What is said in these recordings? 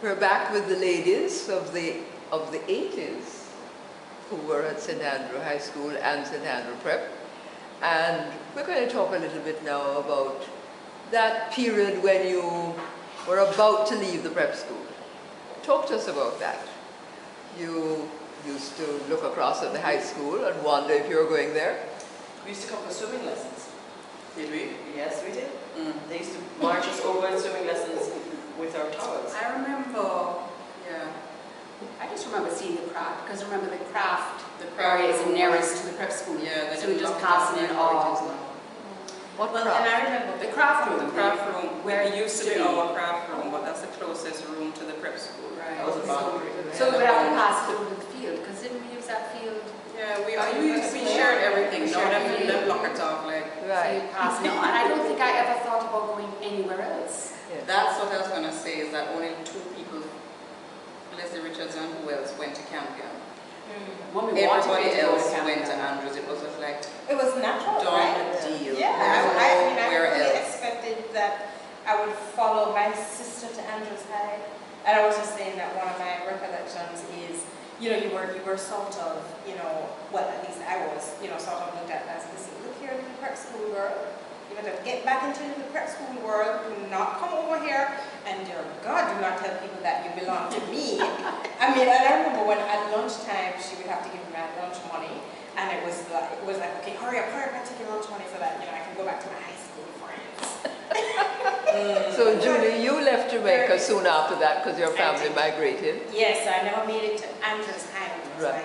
We're back with the ladies of the 80s who were at St. Andrew High School and St. Andrew Prep. And we're going to talk a little bit now about that period when you were about to leave the prep school. Talk to us about that. You used to look across at the high school and wonder if you were going there. We used to come for swimming lessons. Did we? Yes, we did. They used to march us over in swimming lessons with our towels. I remember, yeah. I just remember seeing the craft, because I remember the craft area is nearest to the prep school. Yeah, so we just passing it all. What well, craft? and I remember The craft room. The craft room, where it used to be our craft room, but that's the closest room to the prep school. Right. That was a boundary. So we would have to pass it over to the field, because didn't we use that field? Yeah, we shared everything. Now that block it off, like. Right. So you pass it on. And I don't think I ever thought about going anywhere else. Yes. That's what I was going to say, is that only 2 people, Leslie Richards and who else, went to Cunningham. Everybody else went to Andrews. It was just like it was natural, done right? deal. Yeah, I Where really else? expected that I would follow my sister to Andrews High. And I was just saying that one of my recollections is, you know, you were sort of, you know, well, at least I was, you know, sort of looked at as, listen, look here in the prep school world. You better get back into the prep school world. Do not come over here and, dear God, do not tell people that you belong to me. I mean, and I remember when at lunchtime she would have to give me my lunch money, and it was like, okay, hurry up, and take your lunch money so that, you know, I can go back to my high school friends. So Julie, you left Jamaica soon after that because your family migrated. Yes, I never made it to Andrews High. Right.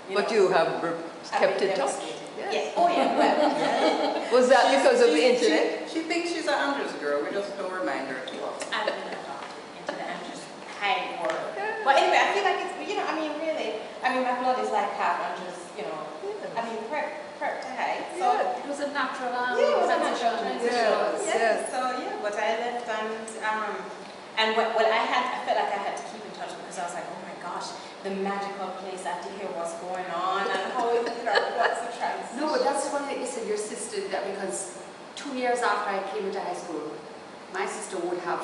Like, But you have kept in touch. Yes. Oh yeah. Well, Was that because of the internet? She thinks she's an Andrews girl. We just don't remind her too often. I'm into the Andrews High world. But anyway, I feel like it's, you know, I mean, really, I mean, my blood is like half Andrews, you know. I mean, prep to high. So It was a natural it was a natural transition. Yes. So yeah, but I left and what I felt like I had to keep in touch because I was like, oh my gosh, the magical place. I had to hear what's going on and how it, you know, what's the transition. No, but that's funny that you said your sister, that because 2 years after I came into high school, my sister would have,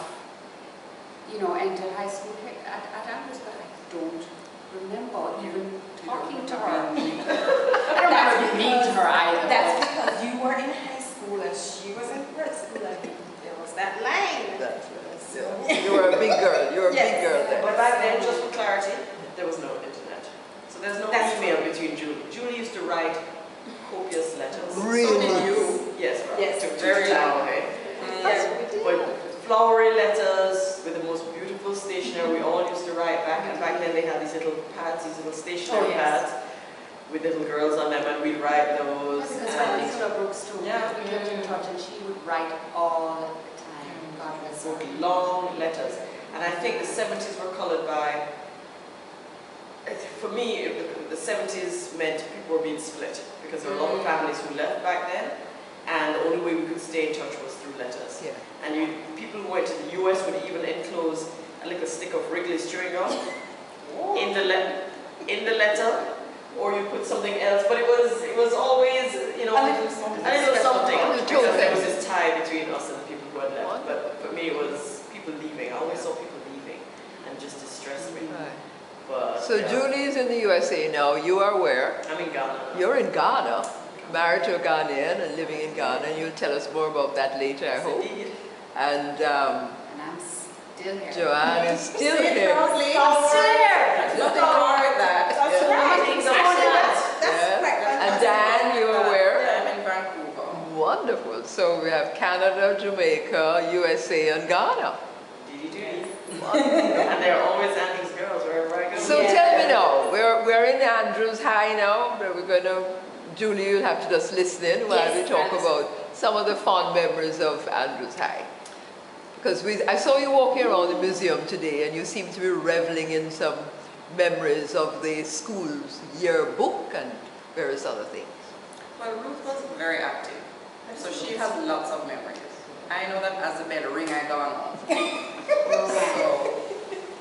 you know, entered high school at Andrews, but I don't remember even talking to her. I don't remember being mean to her either. That's because you were in high school and she was in prep school and there was that line. That's right. Yeah. You were a big girl. You were a big girl then. But back then, just for clarity, there was no internet. So there's no email between Julie. Julie used to write copious letters. Really? So did you. Yes, right. Yes, Took very long, okay? Yes, we did. But flowery letters with the most beautiful stationery we all used to write back. And back then they had these little pads, these little stationery pads with little girls on them, and we'd write those. Because my Nicola Brooks too, Yeah. we kept in touch, and she would write all the time. God bless her. Long letters. And I think the 70s were colored by, for me, the 70s meant people were being split because there were a lot of families who left back then, and the only way we could stay in touch was through letters. Yeah. And people who went to the US would even enclose a little stick of Wrigley's chewing gum in the letter, or you put something else. But it was always, you know, a little something. Because there was this tie between us and the people who had left. But for me, it was people leaving. I always saw people leaving, and just distressed me. Right. But, So Julie's in the USA now. You are where? I'm in Ghana. You're in Ghana, married to a Ghanaian and living in Ghana. And you'll tell us more about that later, I hope. Indeed. And And I'm still here. Joanne is still here. I'm still here. Nothing wrong with that. That's right. Yeah. And Diane, you are where? Yeah, I'm in Vancouver. Wonderful. So we have Canada, Jamaica, USA, and Ghana. And they're always Andrews girls wherever I go. So tell me now, we're in Andrews High now, but we're going to, Julie, you'll have to just listen in while we talk about some of the fond memories of Andrews High. Because I saw you walking around the museum today and you seem to be reveling in some memories of the school's yearbook and various other things. Well, Ruth was very active, so she has lots of memories. I know that as the bell ring, I gone home. So,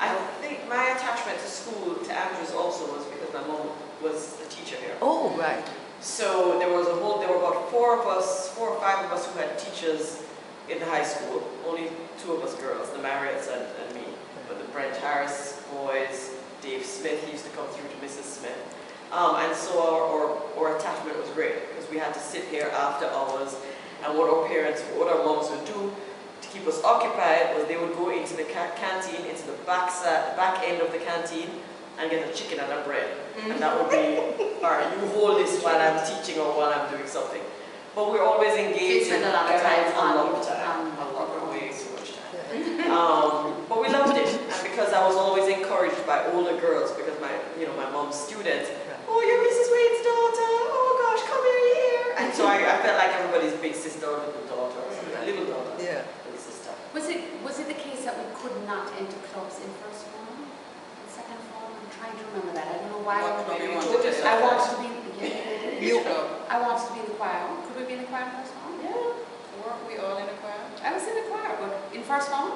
I think my attachment to school, to Andrews also, was because my mom was a teacher here. Oh, right. So there were about 4 or 5 of us who had teachers in the high school. Only two of us girls, the Marriotts and me. But the Brent Harris boys, Dave Smith, he used to come through to Mrs. Smith. And so our attachment was great because we had to sit here after hours, and what our moms would do to keep us occupied was they would go into the canteen, into the back end of the canteen, and get a chicken and a bread. And that would be, all right, you hold this while I'm teaching or while I'm doing something. But we're always engaged in a lot of time way too much time. But we loved it, and because I was always encouraged by older girls, because my mom's students, oh, you're Mrs. Wade's daughter, oh gosh, come here. And so I felt like everybody's big sister or little daughter, little daughter, little sister. Was it the case that we could not enter clubs in first form, in second form? I'm trying to remember that. I don't know why. What club you wanted to do? I wanted to be I wanted to be in the choir. Could we be in the choir in first form? Yeah. Weren't we all in the choir? I was in the choir, but in first form?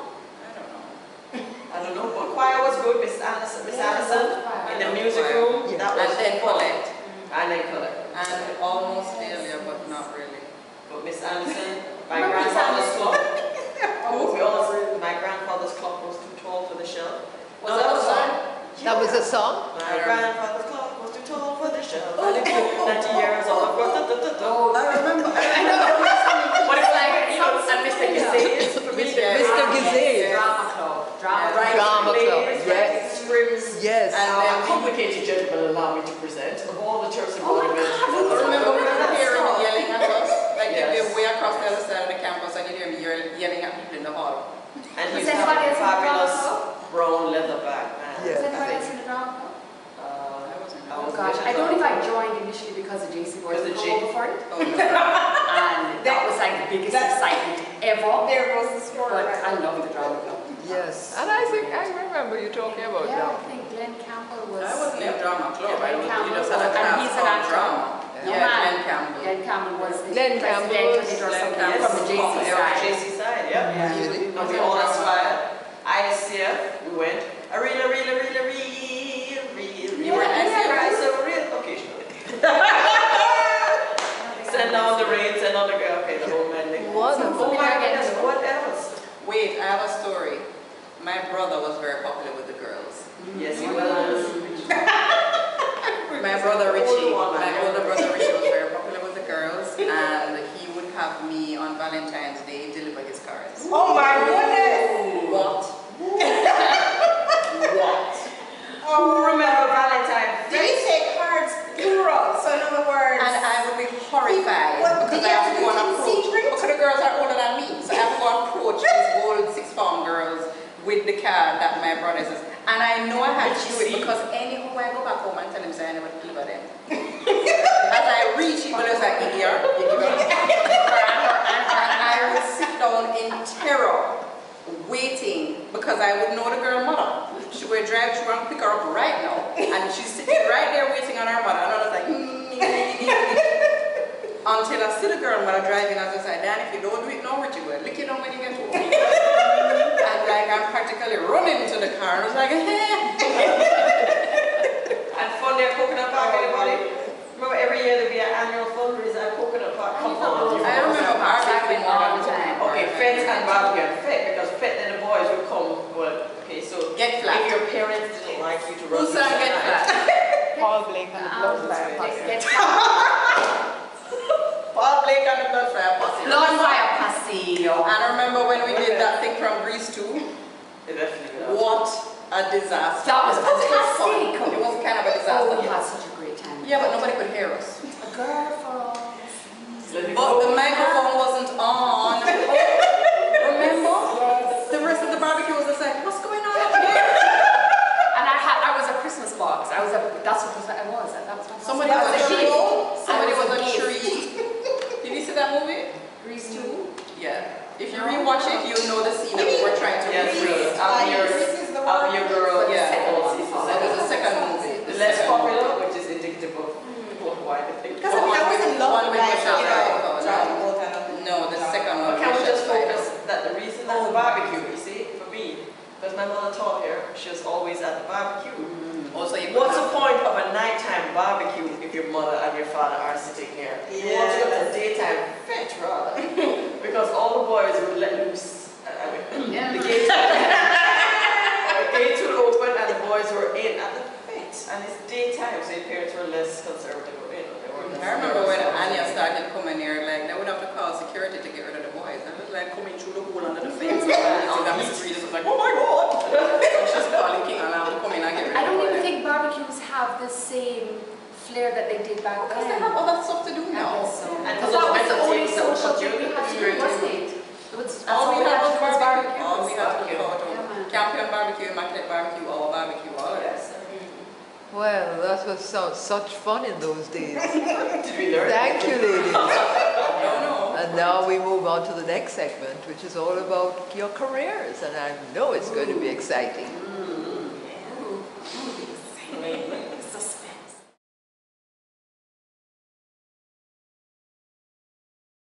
I don't know, but choir was good, Miss Anderson, in the music room. Yeah. That was And then fun. collect. And then collect. And almost earlier, but not really. But Miss Anderson, my Remember Miss grandfather's Anderson? clock. My grandfather's clock was too tall for the shelf. Was that a song? That was a song? My grandfather's clock was too tall for the shelf. And it took 90 years old. Oh, I remember. What if like, and Mr. Gizay's? Mr. Gizay. Drama club. Drama club, yes. Scrims. Yes. And then complicated gentlemen allow me to present of all the church Oh my involvement. God, Remember when you were hearing me yelling at us? Like Yes. you'd be way across the other side of the campus and you'd hear me yelling at people in the hall. And Was he's got anybody a else in the drama fabulous club? brown leather bag. Man. Yeah. Was anybody else in the drama club? I wasn't. I Oh was gosh, in I the don't know if drama I joined initially because of JC Boys Because and of come over for it. Oh, no. And that was like the biggest excitement ever. There goes the sport. But right? I love the drama club. Yes. And I think I remember you talking about Yeah, that. I think Glenn Campbell was. I wasn't in a drama club. Glenn You Campbell just was, had a and class he's an called actor. drama. No, Yeah, man. Glenn Campbell. Glenn Campbell was the Glenn president Campbell of the was- something Glenn from the JC From the side. JC side, yeah. Really? And we all aspired. ISCF, we went. A real. You were in ISCF? So real occasionally. Send on the rain, send on the girl. Okay, the whole man thing. Wonderful. Oh my goodness, what else? Wait, I have a story. My brother was very popular with the girls. Yes, he was. My brother Richie, Older one, my man. older brother Richie was very popular with the girls, and he would have me on Valentine's Day deliver his cards. Oh my goodness! What? What? Who remember Valentine's Did he Day? say cards plural? So in other words, And I would be horrified What, because did I you have to go and have to do it in approach, secret? because the girls are older than me, so I have to go and approach these old sixth form girls with the card that my brother says. And I know I had to do it because anyhow I go back home and tell him, say I never deliver them. As I reach, he was like, here, you give her. And I would sit down in terror, waiting, because I would know the girl mother. She would drive, she would pick her up right now, and she's sitting right there waiting on her mother, and I was like, until I see the girl mother driving, as I said, Dan, if you don't do it now, Richie will lick you down when you get home. And like I'm practically running to the car, and I was like, And fun there, Coconut Park, anybody? Remember every year there'd be an annual fundraiser at Coconut Park. Come on. I remember barbecue all the time. Okay, Feds and barbecue and Fed, because Fed and the boys would come, well, okay, so Get flat. if your parents didn't like you to run Who's on get flat? Paul Blake and the Blood Fire Posse. Paul Blake and the Blood Fire Posse. Blood Fire Posse. And remember when we did that thing from Greece too? It definitely was. What a disaster. That was It fun. fantastic. It was kind of a Oh, disaster. we had such a great time. Yeah, but nobody could hear us. A girl for all the seasons. Let me But go. the microphone wasn't on. Remember? The rest of the barbecue was just like, what's going on up here? And I was a Christmas box. That's what I was. That was my Somebody that was a gift. tree. Somebody I was was a a gift. tree. Did you see that movie? Grease too. Yeah. If you rewatch it, you'll know the scene that we were trying to Yes, recreate. This is the I'll be your girl. Yeah. It That was the second movie. The less popular, which is indicative of why the thing. Because I mean, I was in love One with with like, Michelle you know, Pfeiffer, John Bolton. No, the second one. But can we was just Michelle focus Pfeiffer. that the reason that the barbecue, you see, for me, because my mother taught here, she was always at the barbecue. Also, you What's the point of a nighttime barbecue if your mother and your father are sitting here? You want to go to a daytime fete, rather. Because all the boys would let loose. The gates would open and the boys were in at the fete. And it's daytime, so your parents were less conservative. I remember when Anya started coming here, like, they would have to call security to get rid of the boys. And it was like coming through the hole under the fence. And all the street was like, oh my God! And she's calling King Alarm to come in and get rid of the boys. I don't even think barbecues have the same flair that they did back Because then. they have other stuff to do now. And Because that was the only social thing we had to do, wasn't it? All we had was barbecue. All we had to barbecue. do was Campion barbecue, Immaculate barbecue, our barbecue, all of Yes. Well, that was such fun in those days. Did we learn? Thank you, ladies. No. And now we move on to the next segment, which is all about your careers, and I know it's going to be exciting.